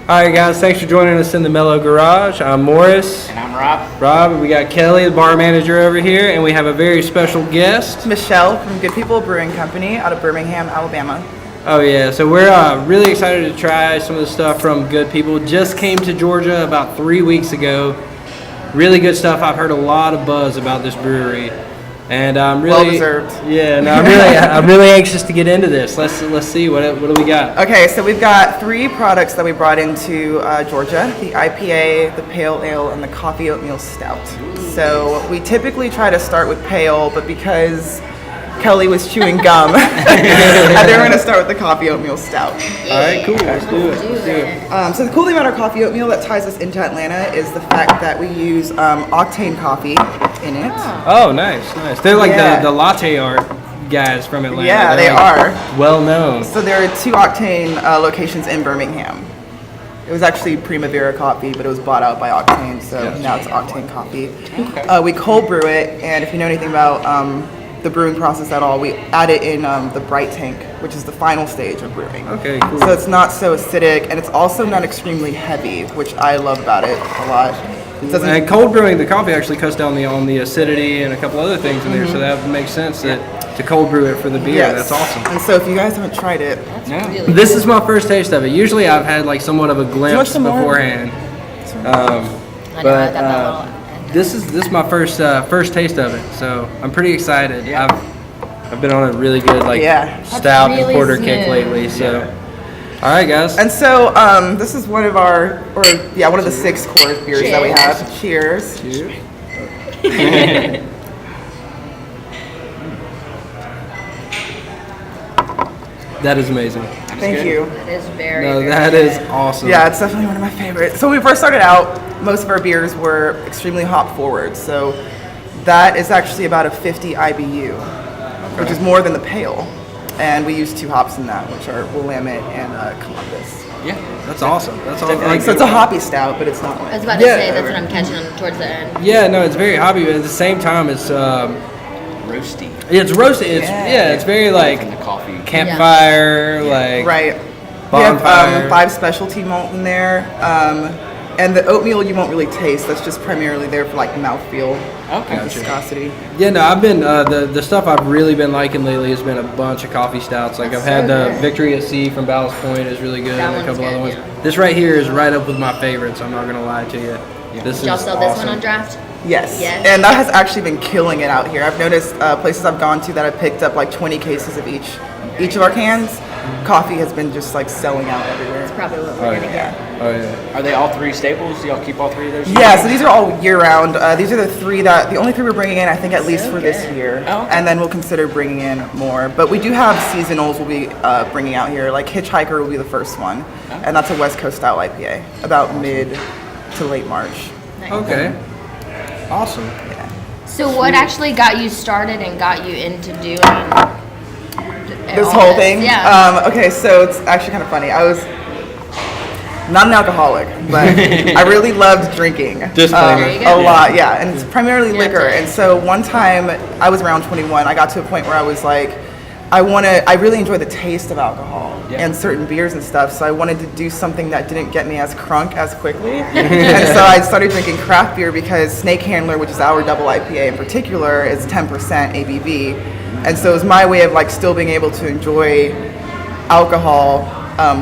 Alright guys, thanks for joining us in the Mellow Garage. I'm Morris. And I'm Rob. Rob, we got Kelly, the bar manager over here, and we have a very special guest. Michelle from Good People Brewing Company out of Birmingham, Alabama. Oh yeah, so we're really excited to try some of the stuff from Good People. Just came to Georgia about 3 weeks ago. Really good stuff. I've heard a lot of buzz about this brewery. And I'm really well-deserved. Yeah, no, I'm really anxious to get into this. Let's see what do we got. Okay, so we've got 3 products that we brought into Georgia: the IPA, the Pale Ale, and the Coffee Oatmeal Stout. So we typically try to start with Pale, but because Kelly was chewing gum, I think we're going to start with the Coffee Oatmeal Stout. All right, cool. Let's do it. So the cool thing about our coffee oatmeal that ties us into Atlanta is the fact that we use octane coffee in it. Oh, nice. They're like the latte art guys from Atlanta. Yeah, they are are. Well known. So there are 2 octane locations in Birmingham. It was actually Primavera Coffee, but it was bought out by Octane, so now it's Octane Coffee. Okay. We cold brew it, and if you know anything about the brewing process at all, we add it in the bright tank, which is the final stage of brewing. Okay, cool. So it's not so acidic, and it's also not extremely heavy, which I love about it a lot. And cold brewing the coffee actually cuts down on the acidity and a couple other things in there, so that makes sense to cold brew it for the beer. Yes. That's awesome. And so if you guys haven't tried it, This is my first taste of it. Usually I've had like somewhat of a glimpse beforehand, but this is my first taste of it, so I'm pretty excited. I've been on a really good stout and porter kick lately, so. All right, guys. And so this is one of one of the 6 core beers that we have. Cheers. That is amazing. Thank you. That is very That is awesome. Yeah, it's definitely one of my favorites. So when we first started out, most of our beers were extremely hop forward. So that is actually about a 50 IBU, which is more than the Pale. And we use 2 hops in that, which are Willamette and Columbus. Yeah, that's awesome. That's awesome. So it's a hoppy stout, but it's not I like. was about to say, that's what I'm catching on towards the end. Yeah, no, it's very hoppy, but at the same time, it's Roasty. it's roasted. It's very like From the coffee. campfire, like Right. We bonfire. have 5 specialty malt in there. And the oatmeal you won't really taste. That's just primarily there for like mouthfeel and viscosity. Yeah, no, I've been the stuff I've really been liking lately has been a bunch of coffee stouts. Like I've had the Victory at Sea from Ballast Point is really good, and a couple other ones. This right here is right up with my favorites. I'm not gonna lie to you. This Did y'all is sell awesome. this one on draft? Yes. Yes. And that has actually been killing it out here. I've noticed places I've gone to that I've picked up like 20 cases of each of our cans. Coffee has been just like selling out everywhere. That's probably what we're gonna get. Oh yeah. Are they all 3 staples? Do y'all keep all 3 of those? Yeah, so these are all year round. These are the only 3 we're bringing in, I think, at least for this year. Oh, okay. And then we'll consider bringing in more. But we do have seasonals we'll be bringing out here. Like Hitchhiker will be the first one. And that's a West Coast style IPA, about mid to late March. Okay. Awesome. So what actually got you started and got you into doing This all whole thing? Yeah. Okay, so it's actually kind of funny. I was not an alcoholic, but I really loved drinking. Disclaimer. There you go. A lot, yeah. And it's primarily liquor. that's it. And so one time, I was around 21, I got to a point where I was like, I really enjoy the taste of alcohol and certain beers and stuff, so I wanted to do something that didn't get me as crunk as quickly. And so I started drinking craft beer because Snake Handler, which is our double IPA in particular, is 10% ABV. And so it was my way of like still being able to enjoy alcohol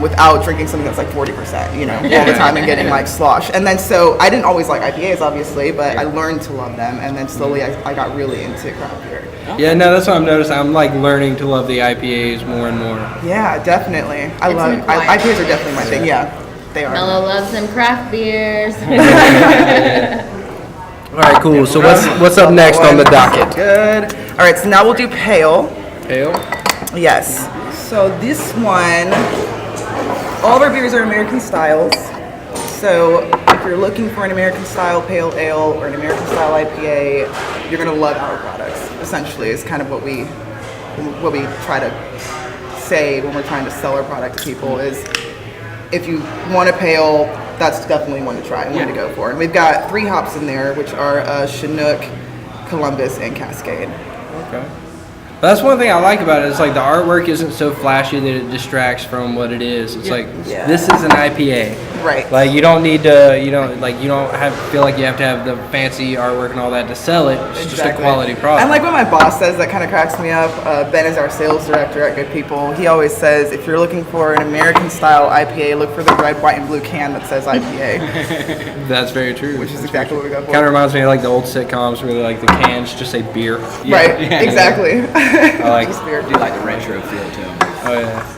without drinking something that's like 40%, all the time and getting like slosh. And then so I didn't always like IPAs, obviously, but I learned to love them, and then slowly I got really into craft beer. Yeah, no, that's what I'm noticing. I'm like learning to love the IPAs more and more. Yeah, definitely. It's an acquired IPAs are definitely my thing. Yeah, they are. Mellow loves them craft beers. All right, cool. So what's up next on the docket? Good. All right, so now we'll do Pale. Pale. Yes. So this one, all of our beers are American styles. So if you're looking for an American style Pale Ale or an American style IPA, you're gonna love our products. Essentially, is kind of what we try to say when we're trying to sell our product to people is, if you want a Pale, that's definitely one to try and one to go for. And we've got 3 hops in there, which are Chinook, Columbus, and Cascade. Okay. That's one thing I like about it. It's like the artwork isn't so flashy that it distracts from what it is. It's like, this is an IPA. Right. Like you don't need to, you don't feel like you have to have the fancy artwork and all that to sell it. It's just a quality product. And like what my boss says, that kind of cracks me up. Ben is our sales director at Good People. He always says, if you're looking for an American style IPA, look for the red, white, and blue can that says IPA. That's very true. Which is exactly what we got for. Kind of reminds me of like the old sitcoms where like the cans just say beer. Right. Yeah. Exactly. I like. Just beer. I do like the retro feel to them. Oh yeah.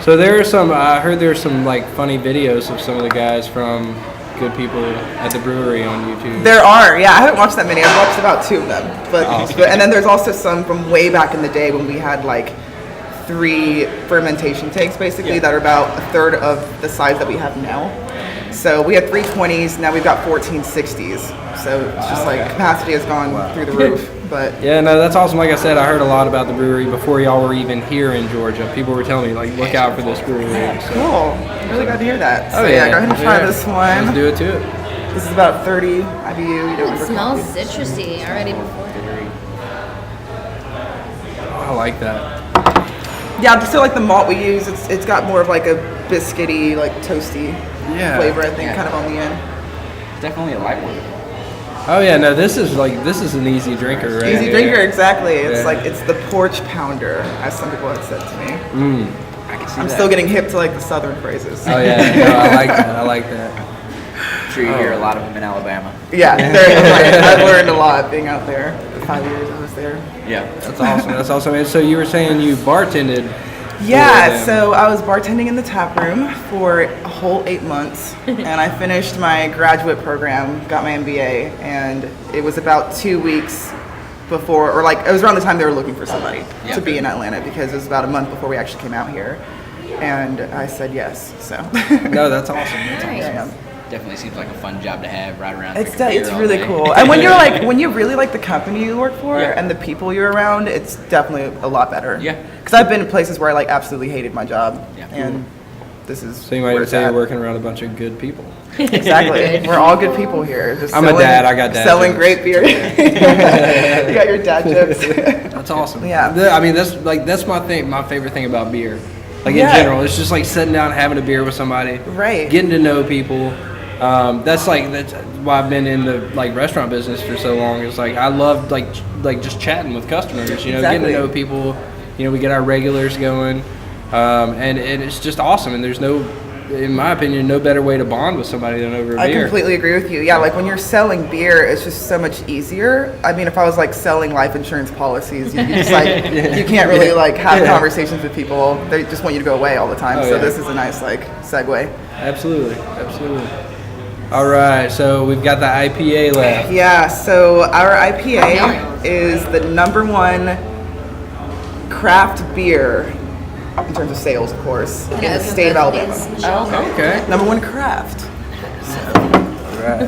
So there are some. I heard there's some like funny videos of some of the guys from Good People at the brewery on YouTube. There are, yeah. I haven't watched that many. I've watched about 2 of them, but and then there's also some from way back in the day when we had like 3 fermentation tanks basically that are about a third of the size that we have now. So we had 320s. Now we've got 1460s. So it's just like capacity has gone through the roof. But yeah, no, that's awesome. Like I said, I heard a lot about the brewery before y'all were even here in Georgia. People were telling me, like, look out for this brewery. So. Cool. I'm really glad to hear that. Oh, so yeah, go ahead and try this one. Let's do it too. This is about 30 IBU. It smells citrusy already before. I like that. Yeah, so like the malt we use, it's got more of like a biscuity, like toasty flavor, I think, kind of on the end. It's definitely a light one. Oh yeah, no, this is an easy drinker, right? Easy drinker, exactly. It's like it's the porch pounder, as some people have said to me. I can see I'm that. still getting hip to like the southern phrases. Oh yeah, no, I like that. I like that. I'm sure you hear a lot of them in Alabama. Yeah, I've learned a lot being out there. The 5 years I was there. Yeah. That's awesome. That's awesome. And so you were saying you bartended. Yeah, so I was bartending in the tap room for a whole 8 months, and I finished my graduate program, got my MBA, and it was about 2 weeks before, or like it was around the time they were looking for somebody to be in Atlanta, because it was about a month before we actually came out here, and I said yes. So No, that's awesome. That's awesome. yeah. Definitely seems like a fun job to have right around. It's really cool. And when you really like the company you work for and the people you're around, it's definitely a lot better. Yeah. Because I've been in places where I like absolutely hated my job, and this is. So you might even say you're working around a bunch of good people. Exactly. We're all good people here. Just I'm a dad. I got dad selling jokes. great beer. You got your dad jokes. That's awesome. Yeah. I mean, that's my thing. My favorite thing about beer, like in general, it's just like sitting down, having a beer with somebody, Right. getting to know people. That's why I've been in the like restaurant business for so long. It's like I love like just chatting with customers. You know, getting to know people. You know, we get our regulars going, and it's just awesome. And there's no, in my opinion, no better way to bond with somebody than over a beer. I completely agree with you. Yeah, like when you're selling beer, it's just so much easier. I mean, if I was like selling life insurance policies, you just like you can't really like have conversations with people. They just want you to go away all the time. So this is a nice like segue. Absolutely. All right, so we've got the IPA left. Yeah, so our IPA is the #1 craft beer in terms of sales, of course, in the state of Alabama. Okay. #1 craft. All right.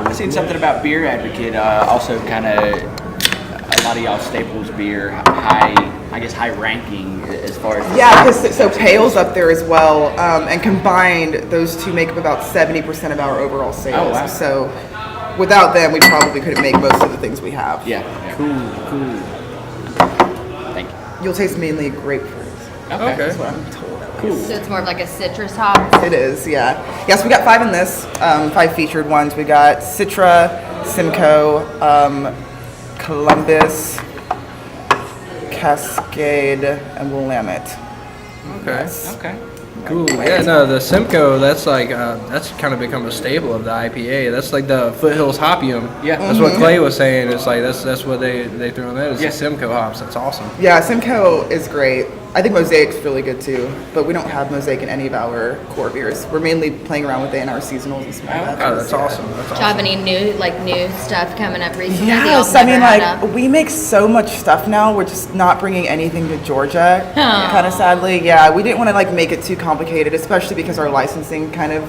I've seen something about Beer Advocate. Also, kind of a lot of y'all staples beer, high ranking as far as. Yeah, because so Pale's up there as well, and combined, those two make up about 70% of our overall sales. Oh, wow. So without them, we probably couldn't make most of the things we have. Yeah. Cool. Thank you. You'll taste mainly grapefruit. Okay. That's what I'm told. Cool. So it's more of like a citrus hop. It is, yeah. Yes, we got 5 in this, 5 featured ones. We got Citra, Simcoe, Columbus, Cascade, and Willamette. Okay. Okay. Cool. Yeah, no, the Simcoe, that's like that's kind of become a staple of the IPA. That's like the Foothills Hopium. Yeah. That's what Clay was saying. It's like that's what they threw in that is the Simcoe hops. That's awesome. Yeah, Simcoe is great. I think Mosaic's really good too, but we don't have Mosaic in any of our core beers. We're mainly playing around with it in our seasonals and small batches. Oh, that's awesome. That's Do you awesome. have any new stuff coming up recently? that Yes, y'all I mean, never had like, up? we make so much stuff now, we're just not bringing anything to Georgia, kind of sadly. Yeah, we didn't want to, like, make it too complicated, especially because our licensing kind of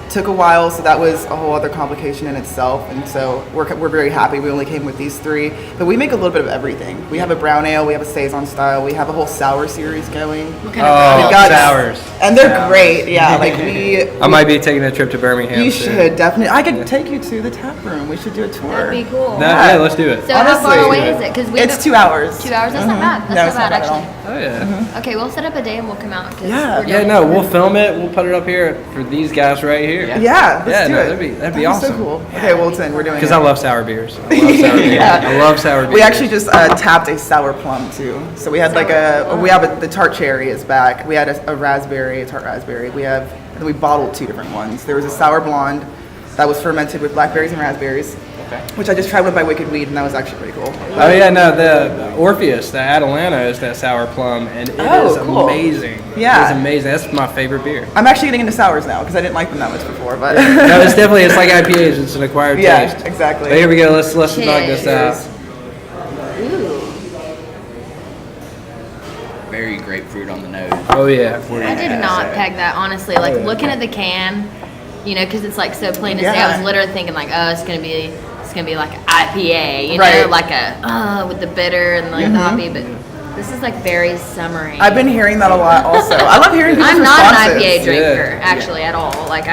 took a while, so that was a whole other complication in itself, and so we're very happy we only came with these 3. But we make a little bit of everything. We have a brown ale, we have a Saison style, we have a whole sour series breweries going. What kind of We've Oh, got sours. And they're great. Yeah, like we. I might be taking a trip to Birmingham. You soon. should definitely. I could take you to the tap room. We should do a tour. That'd be cool. Yeah, let's do it. So how far Honestly, away is it? Because we It's 2 hours. 2 hours. That's not bad. No, That's it's not bad not bad actually. Oh yeah. Okay, we'll set up a day and we'll come out. 'Cause Yeah. we're Yeah, down no, in we'll film it. We'll put it up here for these guys right here. Yeah, let's do no, it. that'd be awesome. So cool. Okay, Wilton, we're doing it. Because I love sour beers. I love sour beers. Yeah. I love sour beers. We actually just tapped a sour plum too. So we had the tart cherry is back. We had a raspberry, a tart raspberry. And we bottled 2 different ones. There was a sour blonde that was fermented with blackberries and raspberries, which I just tried with my Wicked Weed, and that was actually pretty cool. Oh yeah, no, the Orpheus, the Atalanta is that sour plum, and it is cool. amazing. Yeah. It's amazing. That's my favorite beer. I'm actually getting into sours now because I didn't like them that much before, but No, it's like IPAs. It's an acquired yeah, taste. exactly. But here we go. Let's knock this out. Ooh. Very grapefruit on the nose. Oh yeah. I did not peg that honestly. Like looking at the can, you know, because it's like so plain to say. I was literally thinking like, oh, it's gonna be like IPA, you know, Right. like a with the bitter and like the hoppy, but this is like very summery. I've been hearing that a lot also. I love hearing people's I'm not responses. an IPA drinker Yeah. actually at all. Like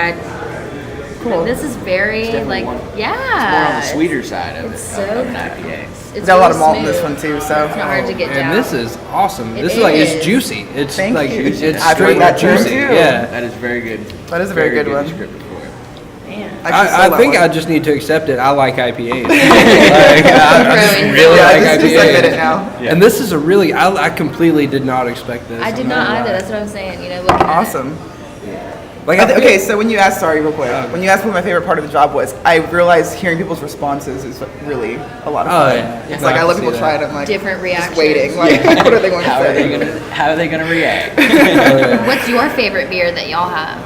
Cool. this is very like More on yeah. the sweeter side of it. so of an IPA. We got a lot of really malt in this smooth. one too, so. It's not hard to get down. And this is awesome. It This is like is. it's juicy. It's Thank like you. it's I've straight heard that term, juicy. too. Yeah. That is very good. That is a very good one. descriptor for it. Man. I think I just need to accept it. I like IPAs. like, I just Brewing. really Yeah, like just IPAs. admit it now. Yeah. And this is a really, I completely did not expect this. I did I'm not gonna either. lie. That's what I'm saying. You know, looking at it. Awesome. Like, Okay, so when you asked, sorry, real quick, when you asked what my favorite part of the job was, I realized hearing people's responses is really a lot of Oh, fun. yeah. It's No, like I I can love see people that. try it. I'm like Different reactions. just waiting. Like, what are they going to How say? are they gonna react? What's your favorite beer that y'all have?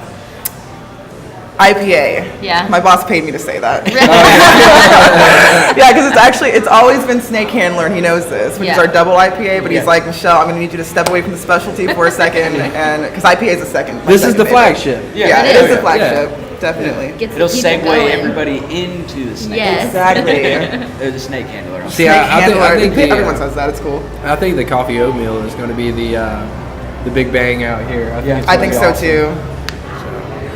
IPA. Yeah. My boss paid me to say that. Yeah, because it's always been Snake Handler, and he knows this, which is Yeah. our double IPA. But Yeah. he's like, Michelle, I'm going to need you to step away from the specialty for a second, and because IPA is a second. my this is second the favorite. flagship. Yeah, It it is is. the flagship, definitely. Gets It'll the people segue going. everybody into the snake. Yes. Exactly. They're the snake handler. See, Snake I Handler. think Everyone says that. It's cool. I think the coffee oatmeal is going to be the big bang out here. It's I gonna think be so awesome. too.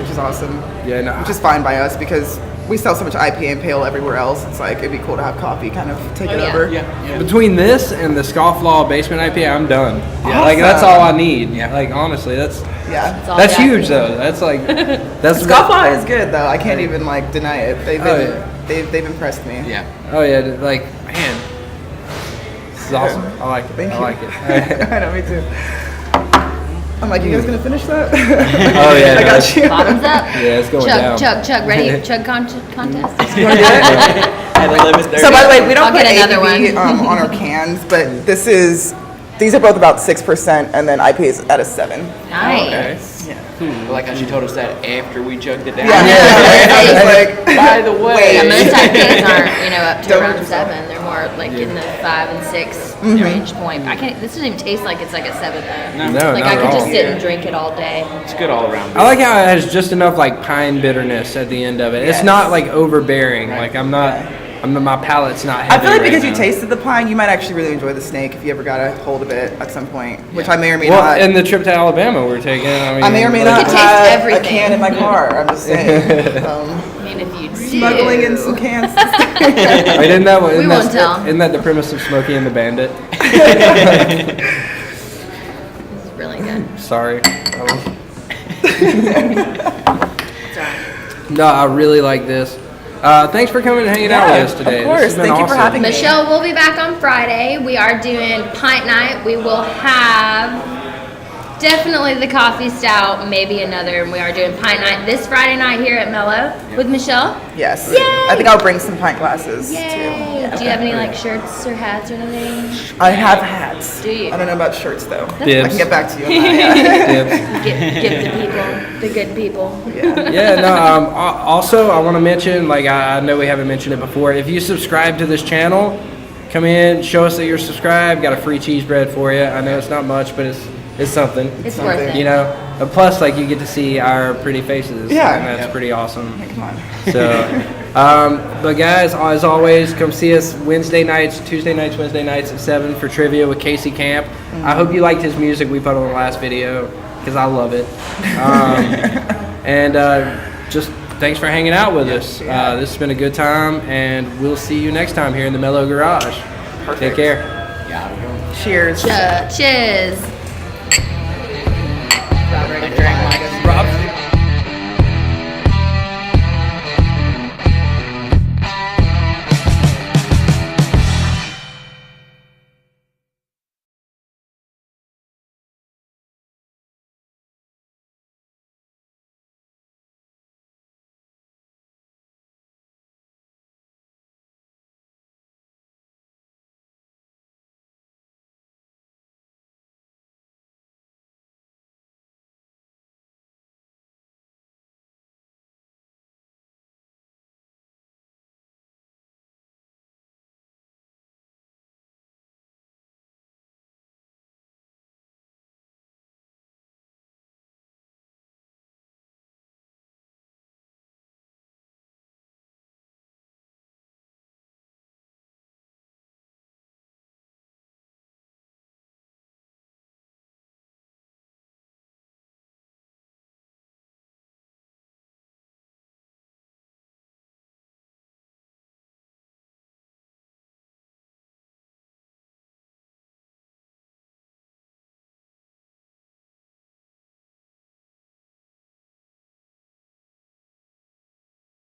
Which is awesome. Yeah, no, Which is fine by us because we sell so much IPA and pale everywhere else. It's like it'd be cool to have coffee kind of take it yeah. over. Yeah. between this and the Scofflaw Basement IPA, I'm done. Yeah, like Awesome. that's all I need. Yeah. Like honestly, that's Yeah. It's all that's Jack huge Daniels. though. That's like that's Scofflaw is good though. I can't even like deny it. They've Oh, been, yeah. they've impressed me. Yeah. Oh yeah, like man, this is awesome. I like it. Thank I you. like it. I know, me too. I'm like, you guys gonna finish that? Oh yeah, I no, got you. Bottoms up. Yeah, it's going down. Chug. Ready? Chug contest. At 11:30. So by the way, we don't I'll put get another ABV on our cans, but these are both about 6%, and then IPA is at a 7. Nice. Like how she told us that after we chugged it down. Yeah. I was like, By the way. Yeah, most IPAs aren't, up to Don't around hurt 7. They're more like in the 5 and 6 range point. This doesn't even taste like it's like a 7 though. No, Like not I at could just all. sit and drink it all day. It's good all around. I like how it has just enough like pine bitterness at the end of it. It's not like overbearing. Like my palate's not heavy. I feel like right because you now. tasted the pine, you might actually really enjoy the snake if you ever got a hold of it at some point, which I may or may Well, not. and the trip to Alabama we're taking. I may or may like- not You taste have everything. a can in my car. I'm just saying. I mean, if you do. Smuggling in some cans. Wait, isn't that what? We Isn't won't that, tell. Isn't that the premise of Smokey and the Bandit? This is really good. Sorry. It's all right. No, I really like this. Thanks for coming and hanging out with us today. Of course. This has been Thank you for awesome. having me. Michelle will be back on Friday. We are doing pint night. We will have definitely the coffee stout, maybe another. And we are doing pint night this Friday night here at Mellow with Michelle. Yes. Yay! I think I'll bring some pint glasses Yay! too. Do you have any like shirts or hats or anything? I have hats. Do you? I don't know about shirts though. I Dibs. can get back to you on that. Dibs. Give the people, the good people. Yeah, no, also, I want to mention, like, I know we haven't mentioned it before. If you subscribe to this channel, come in, show us that you're subscribed. Got a free cheese bread for you. I know it's not much, but is something. It's worth it. You know, and plus like you get to see our pretty faces. Yeah. and that's pretty awesome. Come on. So, but guys, as always, come see us Tuesday nights, Wednesday nights at 7 for trivia with Casey Camp. I hope you liked his music we put on the last video because I love it. And just thanks for hanging out with us. This has been a good time, and we'll see you next time here in the Mellow Garage. Take care. Yeah. Cheers. Cheers.